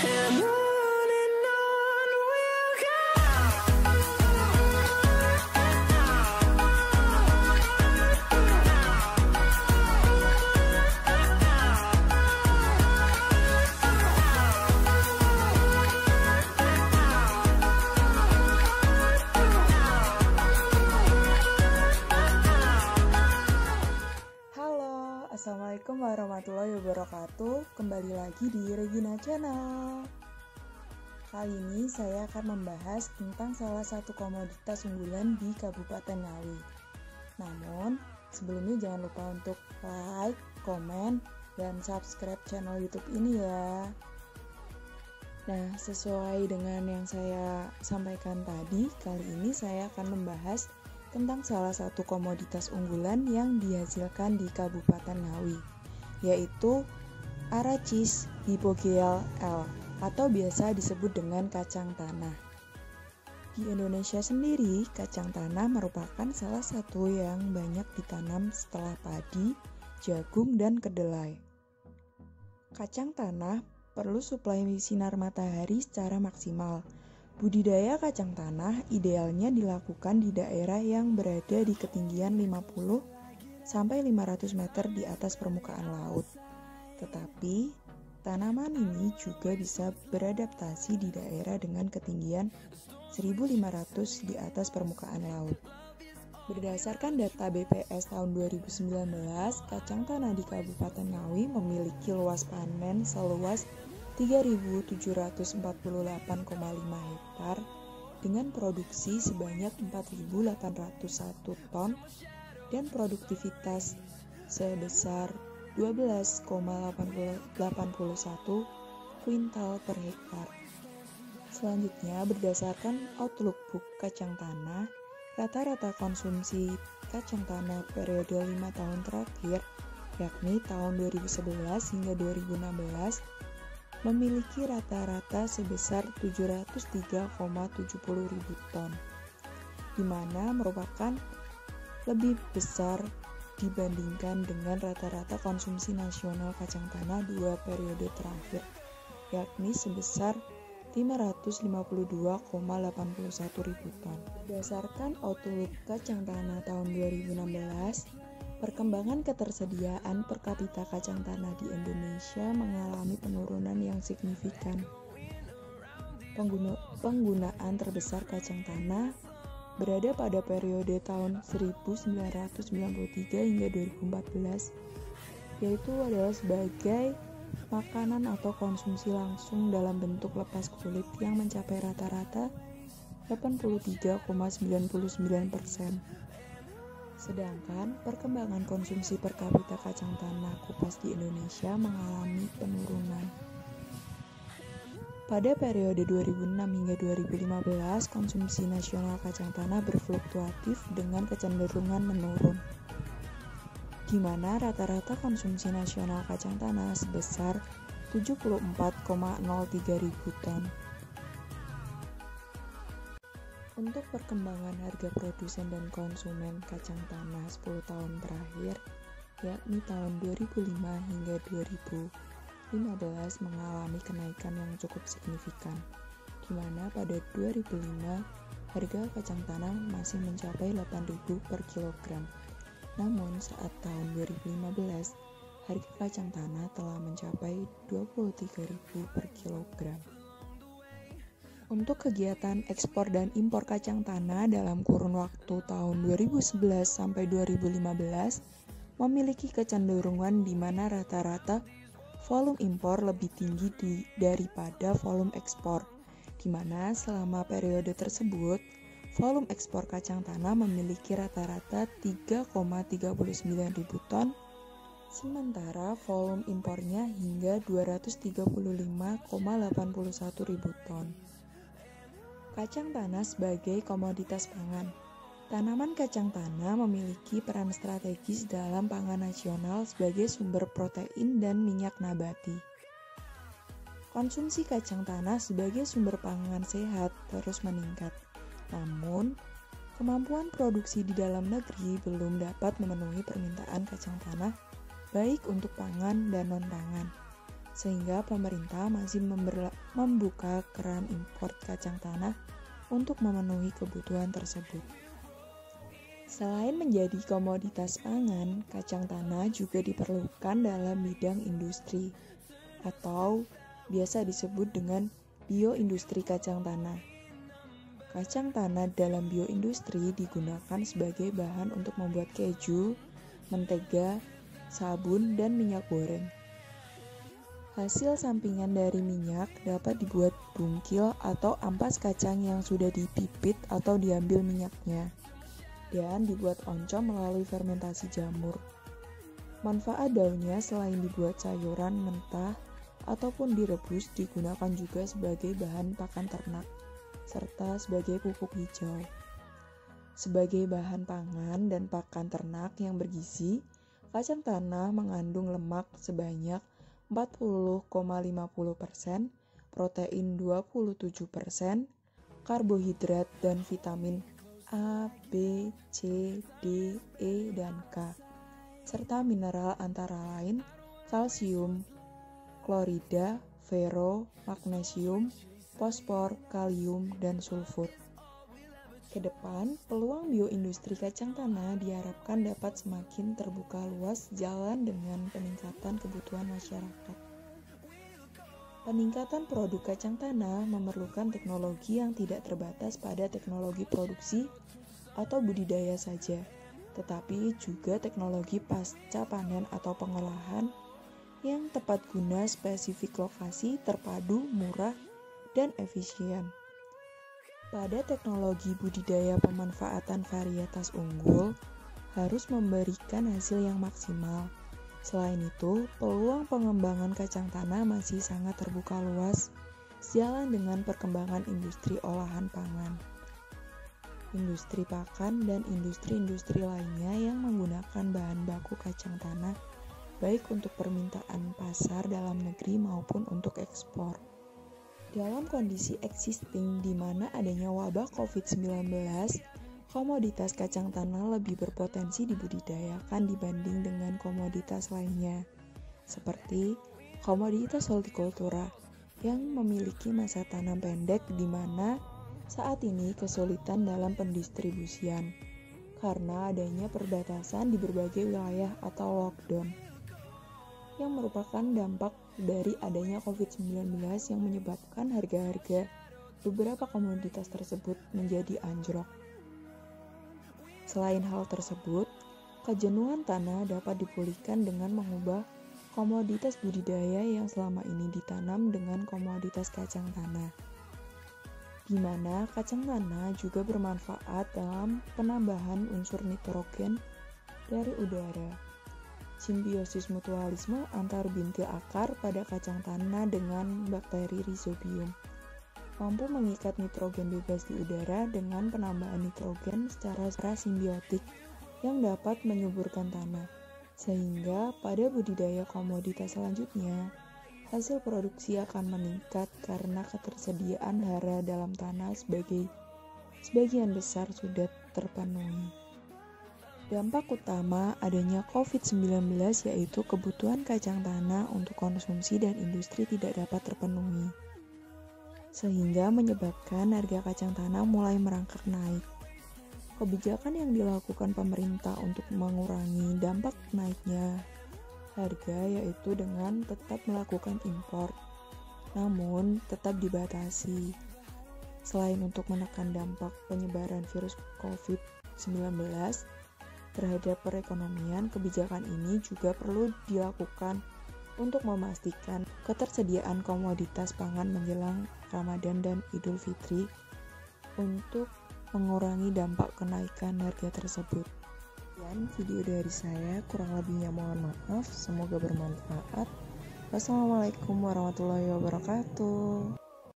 And on we'll go. Halo, Assalamualaikum warahmatullahi wabarakatuh. Kembali lagi di Regina Channel. Kali ini saya akan membahas tentang salah satu komoditas unggulan di Kabupaten Ngawi. Namun, sebelumnya jangan lupa untuk like, komen, dan subscribe channel YouTube ini ya. Nah, sesuai dengan yang saya sampaikan tadi, kali ini saya akan membahas tentang salah satu komoditas unggulan yang dihasilkan di Kabupaten Ngawi, yaitu Aracis Hypogeal L atau biasa disebut dengan kacang tanah. Di Indonesia sendiri, kacang tanah merupakan salah satu yang banyak ditanam setelah padi, jagung, dan kedelai. Kacang tanah perlu suplai sinar matahari secara maksimal. Budidaya kacang tanah idealnya dilakukan di daerah yang berada di ketinggian 50 sampai 500 meter di atas permukaan laut. Tetapi, tanaman ini juga bisa beradaptasi di daerah dengan ketinggian 1.500 di atas permukaan laut. Berdasarkan data BPS tahun 2019, kacang tanah di Kabupaten Ngawi memiliki luas panen seluas 3.748,5 hektar dengan produksi sebanyak 4.801 ton dan produktivitas sebesar 12,81 kuintal per hektar. Selanjutnya, berdasarkan Outlook Book Kacang Tanah, rata-rata konsumsi kacang tanah periode 5 tahun terakhir, yakni tahun 2011 hingga 2016, memiliki rata-rata sebesar 703,70 ribu ton, di mana merupakan lebih besar dibandingkan dengan rata-rata konsumsi nasional kacang tanah 2 periode terakhir, yakni sebesar 552,81 ribu ton. Berdasarkan Outlook Kacang Tanah tahun 2016, perkembangan ketersediaan per kapita kacang tanah di Indonesia mengalami penurunan yang signifikan. Penggunaan terbesar kacang tanah berada pada periode tahun 1993 hingga 2014, yaitu adalah sebagai makanan atau konsumsi langsung dalam bentuk lepas kulit yang mencapai rata-rata 83,99%. Sedangkan perkembangan konsumsi per kapita kacang tanah kupas di Indonesia mengalami penurunan. Pada periode 2006 hingga 2015, konsumsi nasional kacang tanah berfluktuatif dengan kecenderungan menurun, di mana rata-rata konsumsi nasional kacang tanah sebesar 74,03 ribu ton. Untuk perkembangan harga produsen dan konsumen kacang tanah 10 tahun terakhir, yakni tahun 2005 hingga 2015 mengalami kenaikan yang cukup signifikan, di mana pada 2005 harga kacang tanah masih mencapai 8.000 per kilogram. Namun saat tahun 2015, harga kacang tanah telah mencapai 23.000 per kilogram. Untuk kegiatan ekspor dan impor kacang tanah dalam kurun waktu tahun 2011 sampai 2015 memiliki kecenderungan di mana rata-rata volume impor lebih tinggi daripada volume ekspor, di mana selama periode tersebut volume ekspor kacang tanah memiliki rata-rata 3,39 ribu ton, sementara volume impornya hingga 235,81 ribu ton. Kacang tanah sebagai komoditas pangan. Tanaman kacang tanah memiliki peran strategis dalam pangan nasional sebagai sumber protein dan minyak nabati. Konsumsi kacang tanah sebagai sumber pangan sehat terus meningkat. Namun, kemampuan produksi di dalam negeri belum dapat memenuhi permintaan kacang tanah baik untuk pangan dan non-pangan. sehingga pemerintah masih membuka keran impor kacang tanah untuk memenuhi kebutuhan tersebut. Selain menjadi komoditas pangan, kacang tanah juga diperlukan dalam bidang industri atau biasa disebut dengan bioindustri kacang tanah. Kacang tanah dalam bioindustri digunakan sebagai bahan untuk membuat keju, mentega, sabun, dan minyak goreng. Hasil sampingan dari minyak dapat dibuat bungkil atau ampas kacang yang sudah dipipit atau diambil minyaknya, dan dibuat oncom melalui fermentasi jamur. Manfaat daunnya selain dibuat sayuran mentah ataupun direbus digunakan juga sebagai bahan pakan ternak, serta sebagai pupuk hijau. Sebagai bahan pangan dan pakan ternak yang bergizi, kacang tanah mengandung lemak sebanyak 40,50%, protein 27%, karbohidrat dan vitamin A, B, C, D, E, dan K, serta mineral antara lain kalsium, klorida, fero, magnesium, fosfor, kalium, dan sulfur. Kedepan, peluang bioindustri kacang tanah diharapkan dapat semakin terbuka luas jalan dengan peningkatan kebutuhan masyarakat. Peningkatan produk kacang tanah memerlukan teknologi yang tidak terbatas pada teknologi produksi atau budidaya saja, tetapi juga teknologi pasca panen atau pengolahan yang tepat guna spesifik lokasi, terpadu, murah, dan efisien. Pada teknologi budidaya pemanfaatan varietas unggul harus memberikan hasil yang maksimal. Selain itu, peluang pengembangan kacang tanah masih sangat terbuka luas sejalan dengan perkembangan industri olahan pangan, industri pakan, dan industri-industri lainnya yang menggunakan bahan baku kacang tanah baik untuk permintaan pasar dalam negeri maupun untuk ekspor. Dalam kondisi existing di mana adanya wabah COVID-19, komoditas kacang tanah lebih berpotensi dibudidayakan dibanding dengan komoditas lainnya, seperti komoditas hortikultura yang memiliki masa tanam pendek di mana saat ini kesulitan dalam pendistribusian karena adanya perbatasan di berbagai wilayah atau lockdown, yang merupakan dampak dari adanya COVID-19 yang menyebabkan harga-harga beberapa komoditas tersebut menjadi anjlok. Selain hal tersebut, kejenuhan tanah dapat dipulihkan dengan mengubah komoditas budidaya yang selama ini ditanam dengan komoditas kacang tanah, di mana kacang tanah juga bermanfaat dalam penambahan unsur nitrogen dari udara. Simbiosis mutualisme antar bintil akar pada kacang tanah dengan bakteri Rhizobium mampu mengikat nitrogen bebas di udara dengan penambahan nitrogen secara simbiotik yang dapat menyuburkan tanah, sehingga pada budidaya komoditas selanjutnya hasil produksi akan meningkat karena ketersediaan hara dalam tanah sebagian besar sudah terpenuhi. Dampak utama adanya COVID-19 yaitu kebutuhan kacang tanah untuk konsumsi dan industri tidak dapat terpenuhi, sehingga menyebabkan harga kacang tanah mulai merangkak naik. Kebijakan yang dilakukan pemerintah untuk mengurangi dampak naiknya harga yaitu dengan tetap melakukan impor, namun tetap dibatasi. Selain untuk menekan dampak penyebaran virus COVID-19, terhadap perekonomian, kebijakan ini juga perlu dilakukan untuk memastikan ketersediaan komoditas pangan menjelang Ramadan dan Idul Fitri untuk mengurangi dampak kenaikan harga tersebut. Sekian video dari saya, kurang lebihnya mohon maaf, semoga bermanfaat. Wassalamualaikum warahmatullahi wabarakatuh.